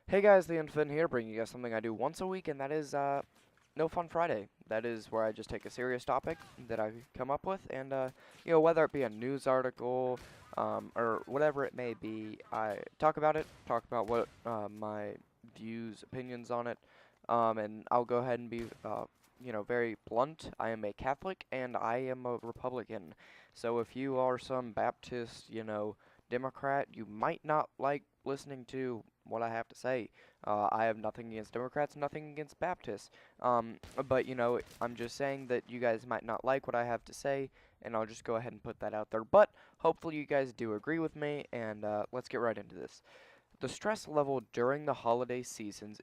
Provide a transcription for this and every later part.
Hey guys, TheEnFenn here, bringing you guys something I do once a week, and that is No Fun Friday. That is where I just take a serious topic that I come up with, and whether it be a news article or whatever it may be, I talk about it, talk about what my views, opinions on it, and I'll go ahead and be very blunt. I am a Catholic and I am a Republican. So if you are some Baptist, Democrat, you might not like listening to what I have to say. I have nothing against Democrats, nothing against Baptists. But I'm just saying that you guys might not like what I have to say, and I'll just go ahead and put that out there. But hopefully you guys do agree with me, and let's get right into this. The stress level during the holiday seasons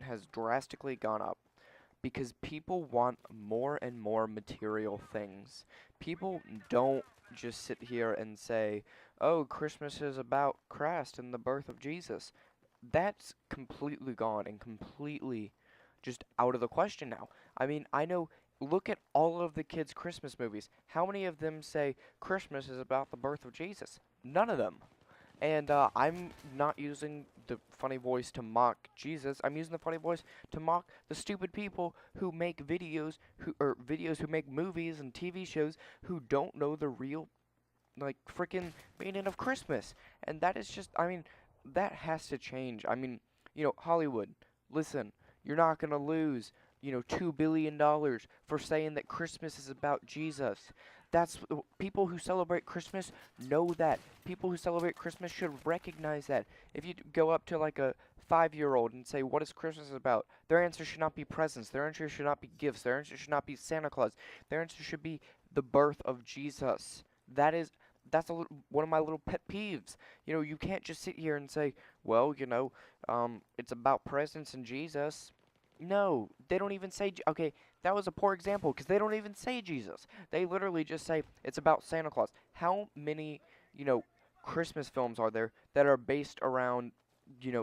has drastically gone up because people want more and more material things. People don't just sit here and say, "Oh, Christmas is about Christ and the birth of Jesus." That's completely gone and completely just out of the question now. I mean, I know, look at all of the kids' Christmas movies. How many of them say Christmas is about the birth of Jesus? None of them. And I'm not using the funny voice to mock Jesus. I'm using the funny voice to mock the stupid people who make videos who make movies and TV shows who don't know the real freaking meaning of Christmas. And that is just, I mean, that has to change. I mean, Hollywood, listen, you're not going to lose, $2 billion for saying that Christmas is about Jesus. People who celebrate Christmas know that. People who celebrate Christmas should recognize that. If you go up to like a 5-year-old and say, "What is Christmas about?" Their answer should not be presents. Their answer should not be gifts. Their answer should not be Santa Claus. Their answer should be the birth of Jesus. That is one of my little pet peeves. You can't just sit here and say, "Well, it's about presents and Jesus." No, they don't even say. Okay, that was a poor example because they don't even say Jesus. They literally just say it's about Santa Claus. How many, Christmas films are there that are based around,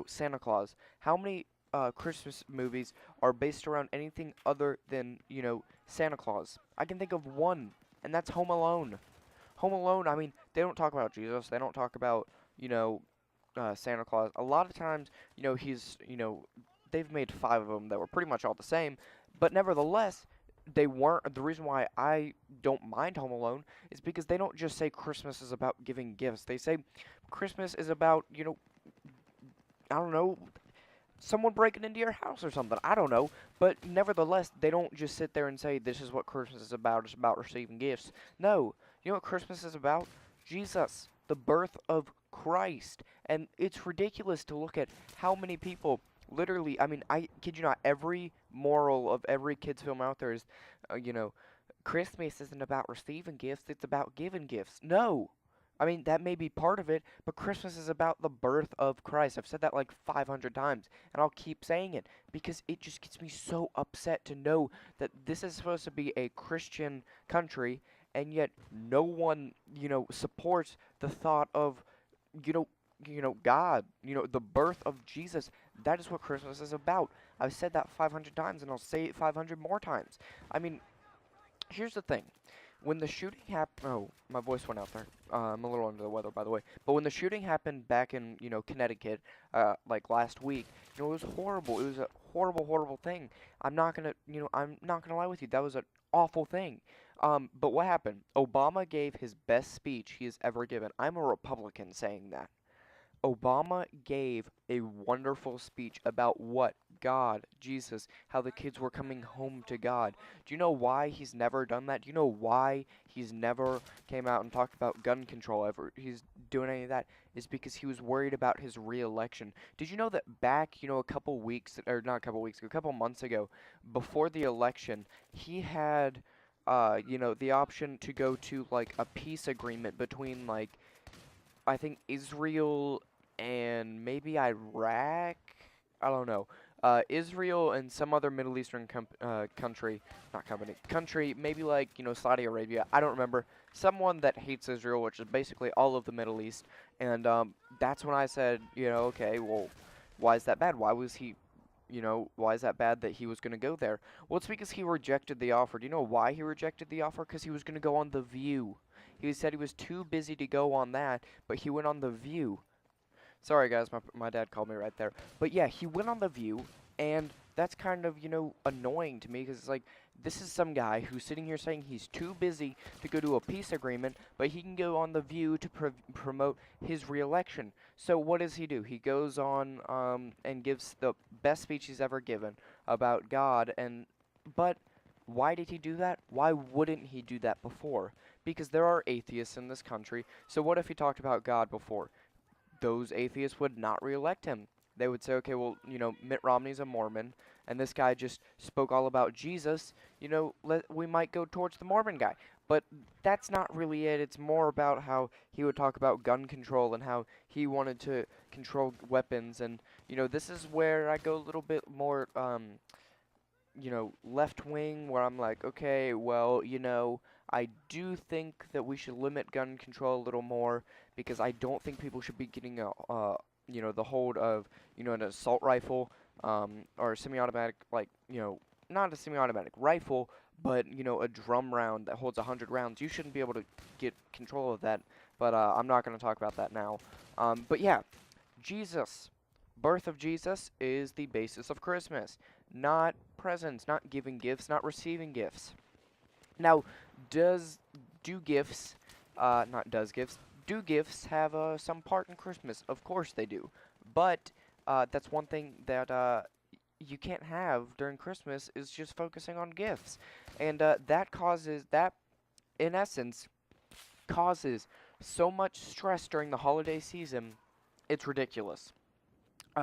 Santa Claus? How many Christmas movies are based around anything other than, Santa Claus? I can think of one, and that's Home Alone. Home Alone, I mean, they don't talk about Jesus. They don't talk about, Santa Claus. A lot of times, they've made five of them that were pretty much all the same, but nevertheless, they weren't. The reason why I don't mind Home Alone is because they don't just say Christmas is about giving gifts. They say Christmas is about, I don't know, someone breaking into your house or something. I don't know. But nevertheless, they don't just sit there and say, "This is what Christmas is about. It's about receiving gifts." No. You know what Christmas is about? Jesus, the birth of Christ. And it's ridiculous to look at how many people literally, I mean, I kid you not, every moral of every kid's film out there is, uh, you know, Christmas isn't about receiving gifts, it's about giving gifts. No. I mean, that may be part of it, but Christmas is about the birth of Christ. I've said that like 500 times, and I'll keep saying it because it just gets me so upset to know that this is supposed to be a Christian country, and yet no one, supports the thought of, you know, God, the birth of Jesus. That is what Christmas is about. I've said that 500 times, and I'll say it 500 more times. I mean, here's the thing. When the shooting happened, oh, my voice went out there. I'm a little under the weather, by the way. But when the shooting happened back in, Connecticut, like last week, it was horrible. It was a horrible, horrible thing. I'm not gonna lie with you. That was an awful thing. But what happened? Obama gave his best speech he has ever given. I'm a Republican saying that. Obama gave a wonderful speech about what? God, Jesus, how the kids were coming home to God. Do you know why he's never done that? Do you know why he's never came out and talked about gun control ever? He's doing any of that is because he was worried about his re-election. Did you know that back, a couple weeks, or not a couple weeks ago, a couple months ago, before the election, he had, the option to go to like a peace agreement between like I think Israel and maybe Iraq. I don't know. Israel and some other Middle Eastern country, not company, country, maybe like, Saudi Arabia. I don't remember. Someone that hates Israel, which is basically all of the Middle East. And that's when I said, okay, well, why is that bad? Why is that bad that he was going to go there? Well, it's because he rejected the offer. Do you know why he rejected the offer? Because he was going to go on The View. He said he was too busy to go on that, but he went on The View. Sorry, guys, my dad called me right there. But yeah, he went on The View, and that's kind of, annoying to me because it's like, this is some guy who's sitting here saying he's too busy to go to a peace agreement, but he can go on The View to promote his reelection. So what does he do? He goes on and gives the best speech he's ever given about God, but why did he do that? Why wouldn't he do that before? Because there are atheists in this country. So what if he talked about God before? Those atheists would not reelect him. They would say, okay, well, Mitt Romney's a Mormon, and this guy just spoke all about Jesus. We might go towards the Mormon guy. But that's not really it. It's more about how he would talk about gun control and how he wanted to control weapons. And, this is where I go a little bit more, left wing, where I'm like, okay, well, I do think that we should limit gun control a little more because I don't think people should be getting the hold of, an assault rifle, or a semi-automatic, like, not a semi-automatic rifle, but, a drum round that holds 100 rounds. You shouldn't be able to get control of that, but I'm not going to talk about that now. But yeah, Jesus. Birth of Jesus is the basis of Christmas, not presents, not giving gifts, not receiving gifts. Now, does do gifts, not does gifts, do gifts have some part in Christmas? Of course they do, but that's one thing that you can't have during Christmas is just focusing on gifts, and that in essence causes so much stress during the holiday season. It's ridiculous.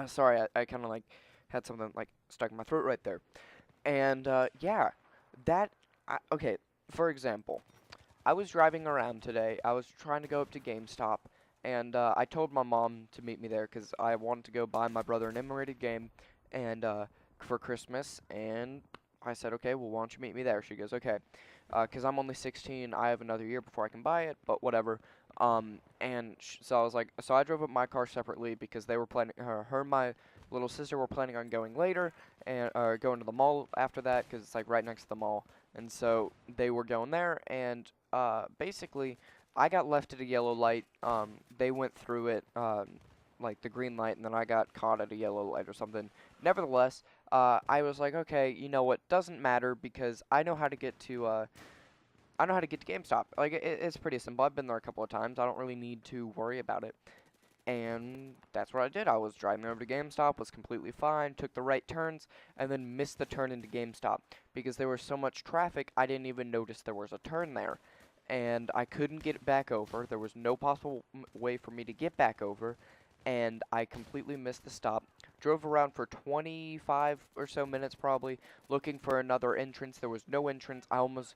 Sorry, I kind of like had something like stuck in my throat right there. And yeah, that okay. For example, I was driving around today. I was trying to go up to GameStop, and I told my mom to meet me there because I wanted to go buy my brother an M-rated game, and for Christmas. And I said, okay, well, why don't you meet me there? She goes, okay, because I'm only 16. I have another year before I can buy it, but whatever. So I was like, so I drove up my car separately because they were planning. Her and my little sister were planning on going later and going to the mall after that because it's like right next to the mall. And so they were going there, and basically, I got left at a yellow light. They went through it, like the green light, and then I got caught at a yellow light or something. Nevertheless, I was like, okay, you know what? Doesn't matter because I know how to get to GameStop. Like it's pretty simple. I've been there a couple of times. I don't really need to worry about it. And that's what I did. I was driving over to GameStop, was completely fine, took the right turns, and then missed the turn into GameStop because there was so much traffic, I didn't even notice there was a turn there. And I couldn't get it back over. There was no possible way for me to get back over, and I completely missed the stop. Drove around for 25 or so minutes probably, looking for another entrance. There was no entrance. I almost,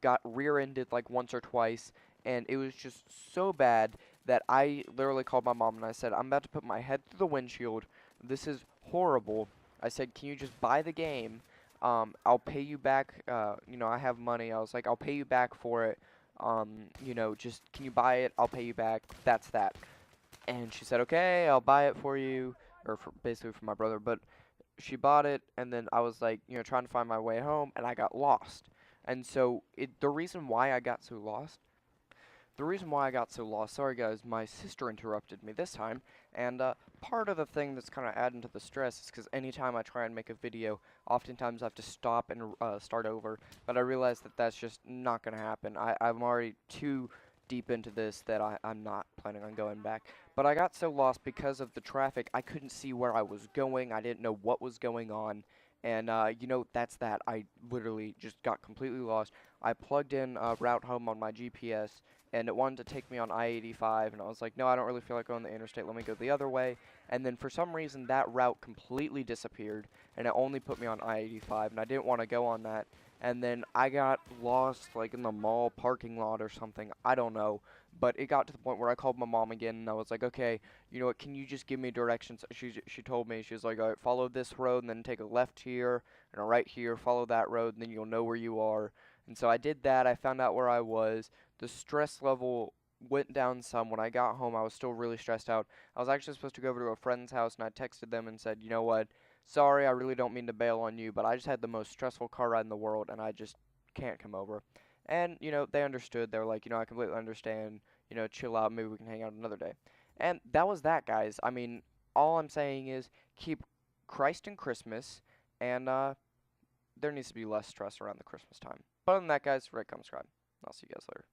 got rear-ended like once or twice, and it was just so bad that I literally called my mom and I said, I'm about to put my head through the windshield. This is horrible. I said, can you just buy the game? I'll pay you back. I have money. I was like, I'll pay you back for it. Just can you buy it? I'll pay you back. That's that. And she said, okay, I'll buy it for you, or basically for my brother. But she bought it, and then I was like, trying to find my way home, and I got lost. And so the reason why I got so lost sorry guys, my sister interrupted me this time, and part of the thing that's kind of adding to the stress is because anytime I try and make a video, oftentimes I have to stop and start over, but I realize that that's just not going to happen. I'm already too deep into this that I'm not planning on going back. But I got so lost because of the traffic, I couldn't see where I was going, I didn't know what was going on, and that's that. I literally just got completely lost. I plugged in route home on my GPS, and it wanted to take me on I-85, and I was like, no, I don't really feel like going the interstate, let me go the other way. And then for some reason that route completely disappeared, and it only put me on I-85, and I didn't want to go on that. And then I got lost like in the mall parking lot or something, I don't know. But it got to the point where I called my mom again, and I was like, okay, you know what, can you just give me directions? She told me, she was like, all right, follow this road, and then take a left here, and a right here, follow that road, and then you'll know where you are. And so I did that, I found out where I was. The stress level went down some. When I got home, I was still really stressed out. I was actually supposed to go over to a friend's house, and I texted them and said, you know what, sorry, I really don't mean to bail on you, but I just had the most stressful car ride in the world, and I just can't come over. And, they understood. They were like, I completely understand. Chill out. Maybe we can hang out another day. And that was that, guys. I mean, all I'm saying is keep Christ in Christmas, and there needs to be less stress around the Christmas time. But other than that, guys, rate, comment, subscribe. I'll see you guys later.